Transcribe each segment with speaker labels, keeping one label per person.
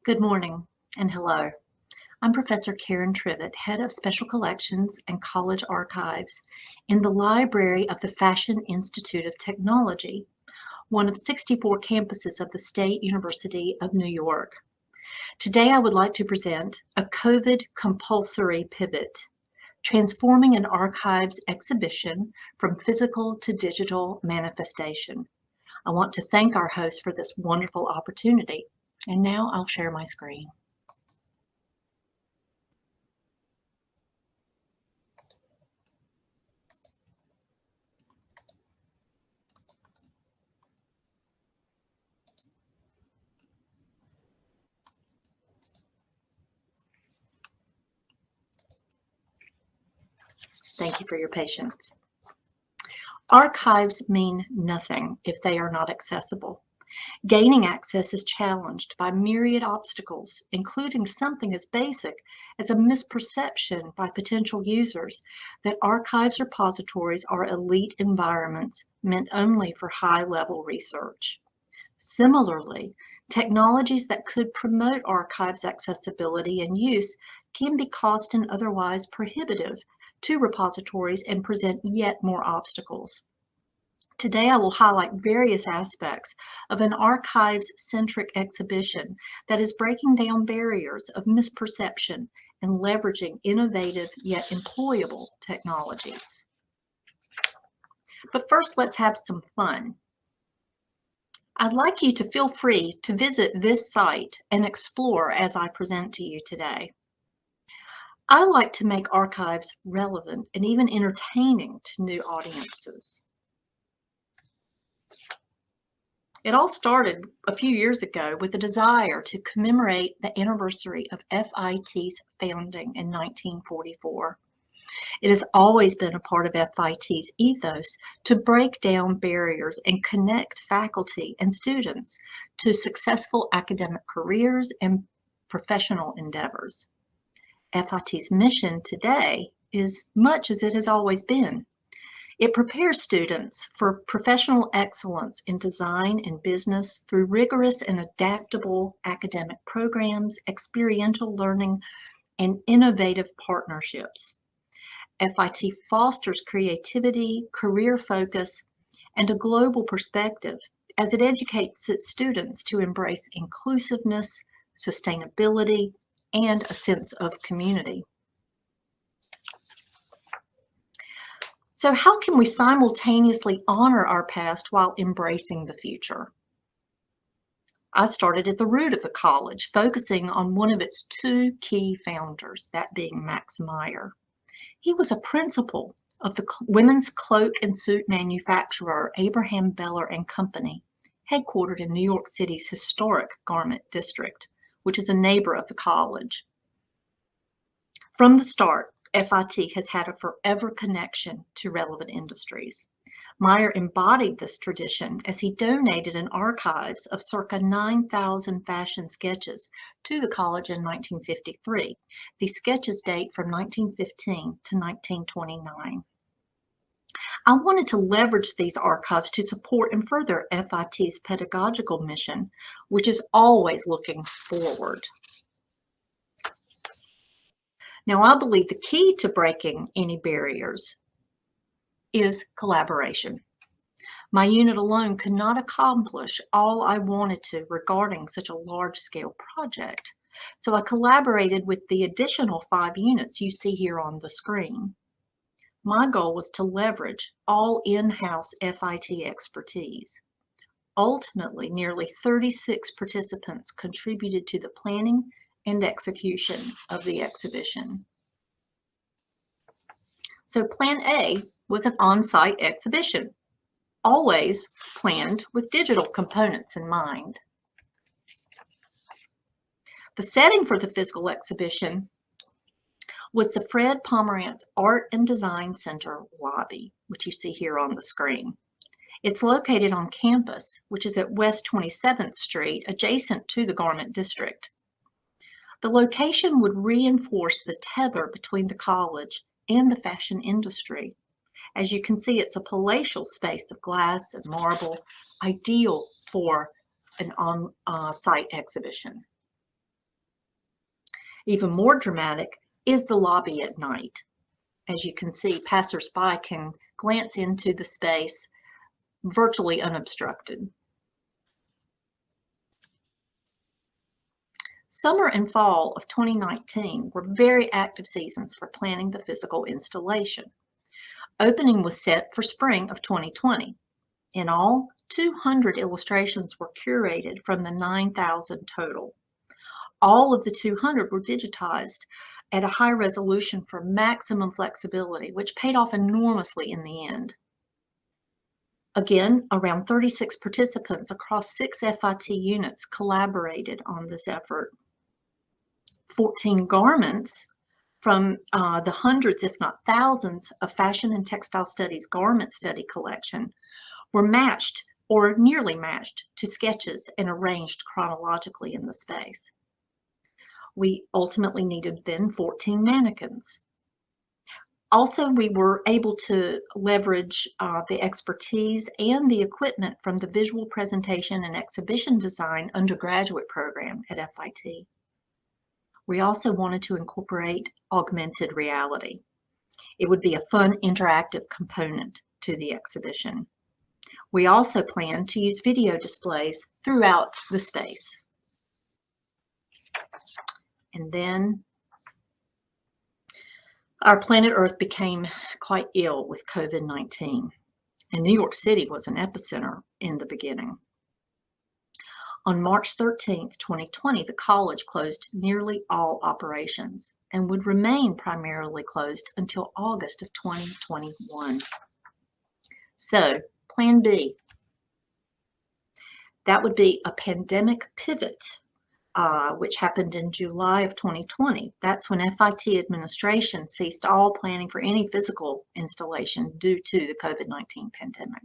Speaker 1: Good morning and hello. I'm Professor Karen Trivette, Head of Special Collections and College Archives in the Library of the Fashion Institute of Technology, one of 64 campuses of the State University of New York. Today I would like to present a COVID compulsory pivot, transforming an archives exhibition from physical to digital manifestation. I want to thank our host for this wonderful opportunity. And now I'll share my screen. Thank you for your patience. Archives mean nothing if they are not accessible. Gaining access is challenged by myriad obstacles, including something as basic as a misperception by potential users that archives repositories are elite environments meant only for high-level research. Similarly, technologies that could promote archives accessibility and use can be cost and otherwise prohibitive to repositories and present yet more obstacles. Today, I will highlight various aspects of an archives-centric exhibition that is breaking down barriers of misperception and leveraging innovative yet employable technologies. But first, let's have some fun. I'd like you to feel free to visit this site and explore as I present to you today. I like to make archives relevant and even entertaining to new audiences. It all started a few years ago with a desire to commemorate the anniversary of FIT's founding in 1944. It has always been a part of FIT's ethos to break down barriers and connect faculty and students to successful academic careers and professional endeavors. FIT's mission today is much as it has always been. It prepares students for professional excellence in design and business through rigorous and adaptable academic programs, experiential learning, and innovative partnerships. FIT fosters creativity, career focus, and a global perspective as it educates its students to embrace inclusiveness, sustainability, and a sense of community. So how can we simultaneously honor our past while embracing the future? I started at the root of the college, focusing on one of its two key founders, that being Max Meyer. He was a principal of the women's cloak and suit manufacturer Abraham Beller and Company, headquartered in New York City's historic Garment District, which is a neighbor of the college. From the start, FIT has had a forever connection to relevant industries. Meyer embodied this tradition as he donated an archives of circa 9,000 fashion sketches to the college in 1953. These sketches date from 1915 to 1929. I wanted to leverage these archives to support and further FIT's pedagogical mission, which is always looking forward. Now, I believe the key to breaking any barriers is collaboration. My unit alone could not accomplish all I wanted to regarding such a large-scale project, so I collaborated with the additional 5 units you see here on the screen. My goal was to leverage all in-house FIT expertise. Ultimately, nearly 36 participants contributed to the planning and execution of the exhibition. So Plan A was an on-site exhibition, always planned with digital components in mind. The setting for the physical exhibition was the Fred Pomerantz Art and Design Center lobby, which you see here on the screen. It's located on campus, which is at West 27th Street, adjacent to the Garment District. The location would reinforce the tether between the college and the fashion industry. As you can see, it's a palatial space of glass and marble, ideal for an on-site exhibition. Even more dramatic is the lobby at night. As you can see, passersby can glance into the space virtually unobstructed. Summer and fall of 2019 were very active seasons for planning the physical installation. Opening was set for spring of 2020. In all, 200 illustrations were curated from the 9,000 total. All of the 200 were digitized at a high resolution for maximum flexibility, which paid off enormously in the end. Again, around 36 participants across 6 FIT units collaborated on this effort. 14 garments from the hundreds, if not thousands, of Fashion and Textile Studies garment study collection were matched or nearly matched to sketches and arranged chronologically in the space. We ultimately needed then 14 mannequins. Also, we were able to leverage the expertise and the equipment from the Visual Presentation and Exhibition Design undergraduate program at FIT. We also wanted to incorporate augmented reality. It would be a fun interactive component to the exhibition. We also plan to use video displays throughout the space. And then our planet Earth became quite ill with COVID-19, and New York City was an epicenter in the beginning. On March 13th, 2020, the college closed nearly all operations and would remain primarily closed until August of 2021. So, Plan B. That would be a pandemic pivot, which happened in July of 2020. That's when FIT administration ceased all planning for any physical installation due to the COVID-19 pandemic.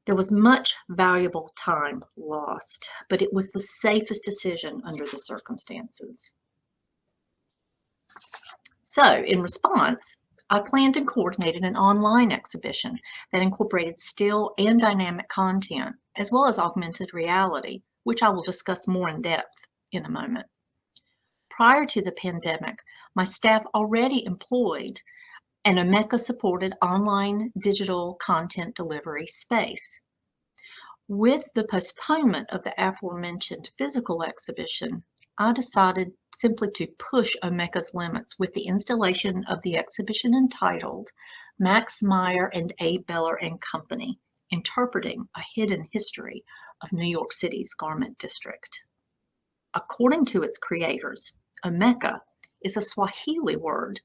Speaker 1: There was much valuable time lost, but it was the safest decision under the circumstances. So, in response, I planned and coordinated an online exhibition that incorporated still and dynamic content, as well as augmented reality, which I will discuss more in depth in a moment. Prior to the pandemic, my staff already employed an Omeka-supported online digital content delivery space. With the postponement of the aforementioned physical exhibition, I decided simply to push Omeka's limits with the installation of the exhibition entitled Max Meyer and A. Beller and Company, Interpreting a Hidden History of New York City's Garment District. According to its creators, Omeka is a Swahili word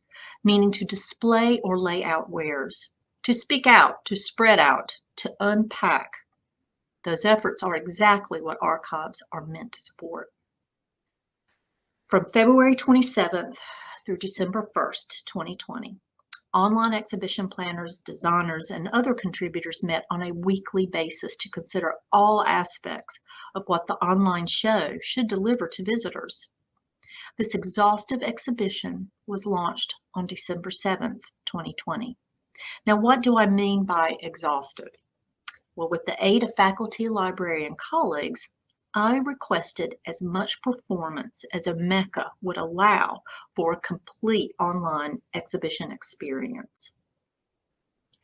Speaker 1: meaning to display or lay out wares, to speak out, to spread out, to unpack. Those efforts are exactly what archives are meant to support. From February 27th through December 1st, 2020, online exhibition planners, designers, and other contributors met on a weekly basis to consider all aspects of what the online show should deliver to visitors. This exhaustive exhibition was launched on December 7th, 2020. Now, what do I mean by exhaustive? Well, with the aid of faculty, librarian colleagues, I requested as much performance as Omeka would allow for a complete online exhibition experience.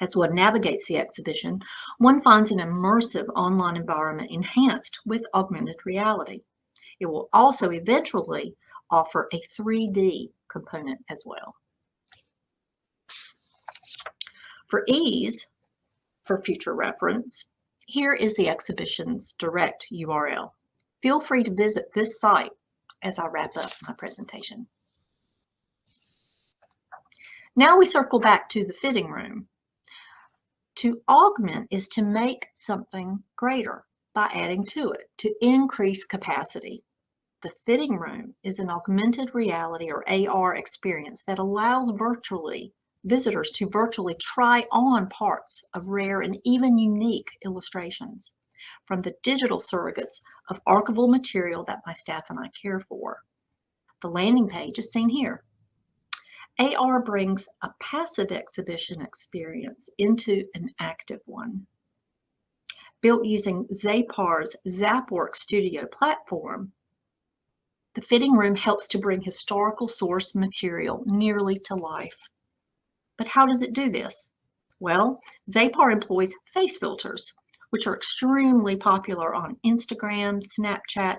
Speaker 1: As one navigates the exhibition, one finds an immersive online environment enhanced with augmented reality. It will also eventually offer a 3D component as well. For ease, for future reference, here is the exhibition's direct URL. Feel free to visit this site as I wrap up my presentation. Now we circle back to the fitting room. To augment is to make something greater by adding to it, to increase capacity. The fitting room is an augmented reality or AR experience that allows visitors to virtually try on parts of rare and even unique illustrations from the digital surrogates of archival material that my staff and I care for. The landing page is seen here. AR brings a passive exhibition experience into an active one. Built using Zapar's ZapWorks Studio platform, The fitting room helps to bring historical source material nearly to life. But how does it do this? Well, Zapar employs face filters, which are extremely popular on Instagram, Snapchat,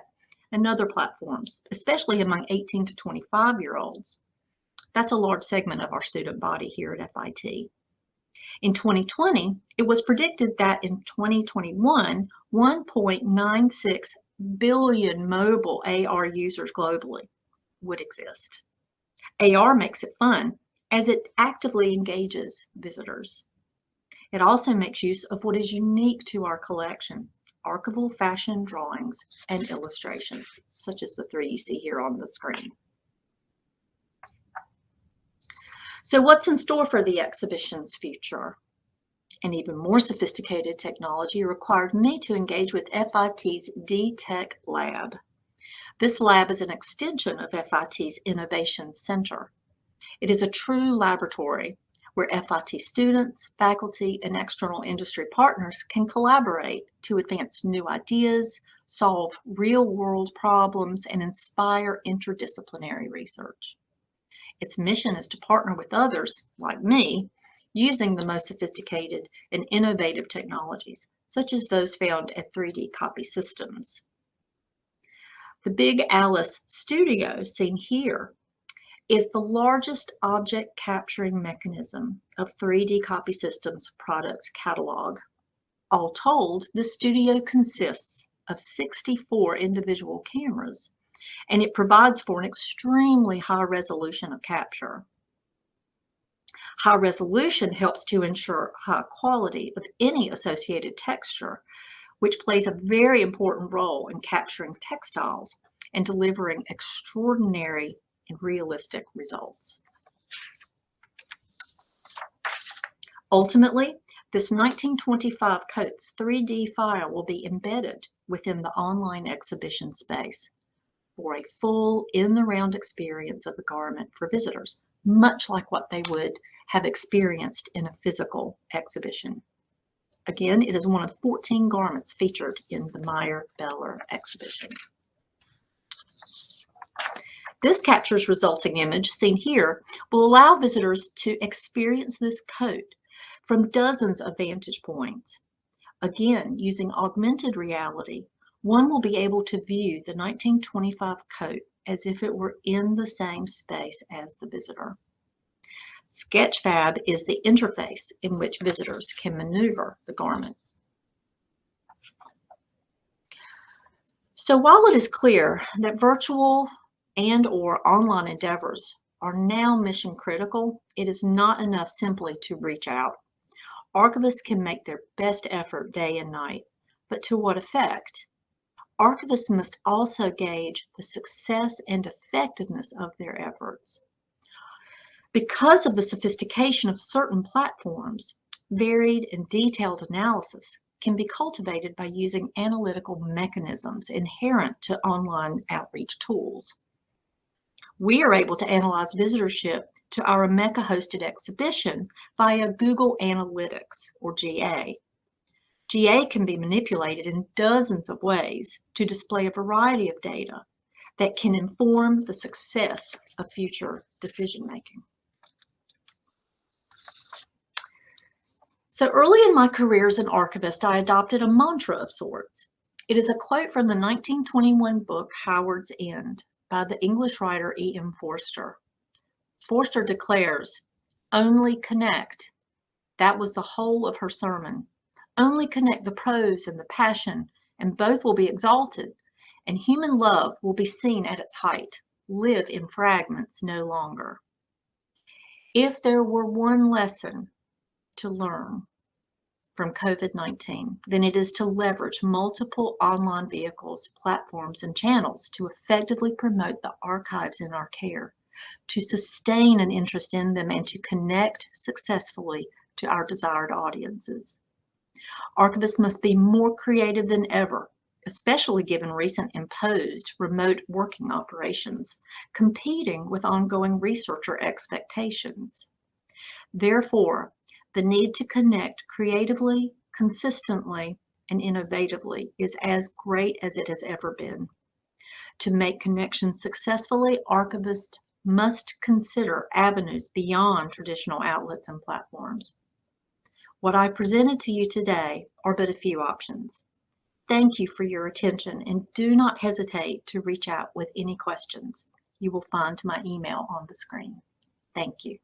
Speaker 1: and other platforms, especially among 18 to 25-year-olds. That's a large segment of our student body here at FIT. In 2020, it was predicted that in 2021, 1.96 billion mobile AR users globally would exist. AR makes it fun as it actively engages visitors. It also makes use of what is unique to our collection, archival fashion drawings and illustrations, such as the three you see here on the screen. So what's in store for the exhibition's future? An even more sophisticated technology required me to engage with FIT's D-Tech Lab. This lab is an extension of FIT's Innovation Center. It is a true laboratory where FIT students, faculty, and external industry partners can collaborate to advance new ideas, solve real-world problems, and inspire interdisciplinary research. Its mission is to partner with others, like me, using the most sophisticated and innovative technologies, such as those found at 3D Copy Systems. The Big Alice Studio, seen here, is the largest object capturing mechanism of 3D Copy Systems' product catalog. All told, the studio consists of 64 individual cameras, and it provides for an extremely high resolution of capture. High resolution helps to ensure high quality of any associated texture, which plays a very important role in capturing textiles and delivering extraordinary and realistic results. Ultimately, this 1925 Coats 3D file will be embedded within the online exhibition space for a full in-the-round experience of the garment for visitors, much like what they would have experienced in a physical exhibition. Again, it is one of 14 garments featured in the Meyer-Beller exhibition. This capture's resulting image, seen here, will allow visitors to experience this coat from dozens of vantage points. Again, using augmented reality, one will be able to view the 1925 coat as if it were in the same space as the visitor. Sketchfab is the interface in which visitors can maneuver the garment. So while it is clear that virtual and/or online endeavors are now mission critical, it is not enough simply to reach out. Archivists can make their best effort day and night, but to what effect? Archivists must also gauge the success and effectiveness of their efforts. Because of the sophistication of certain platforms, varied and detailed analysis can be cultivated by using analytical mechanisms inherent to online outreach tools. We are able to analyze visitorship to our Mecca-hosted exhibition via Google Analytics, or GA. GA can be manipulated in dozens of ways to display a variety of data that can inform the success of future decision-making. So early in my career as an archivist, I adopted a mantra of sorts. It is a quote from the 1921 book Howard's End by the English writer E.M. Forster. Forster declares, "Only connect." That was the whole of her sermon. Only connect the prose and the passion, and both will be exalted, and human love will be seen at its height. Live in fragments no longer. If there were one lesson to learn from COVID-19, then it is to leverage multiple online vehicles, platforms, and channels to effectively promote the archives in our care, to sustain an interest in them, and to connect successfully to our desired audiences. Archivists must be more creative than ever, especially given recent imposed remote working operations, competing with ongoing researcher expectations. Therefore, the need to connect creatively, consistently, and innovatively is as great as it has ever been. To make connections successfully, archivists must consider avenues beyond traditional outlets and platforms. What I presented to you today are but a few options. Thank you for your attention, and do not hesitate to reach out with any questions. You will find my email on the screen. Thank you.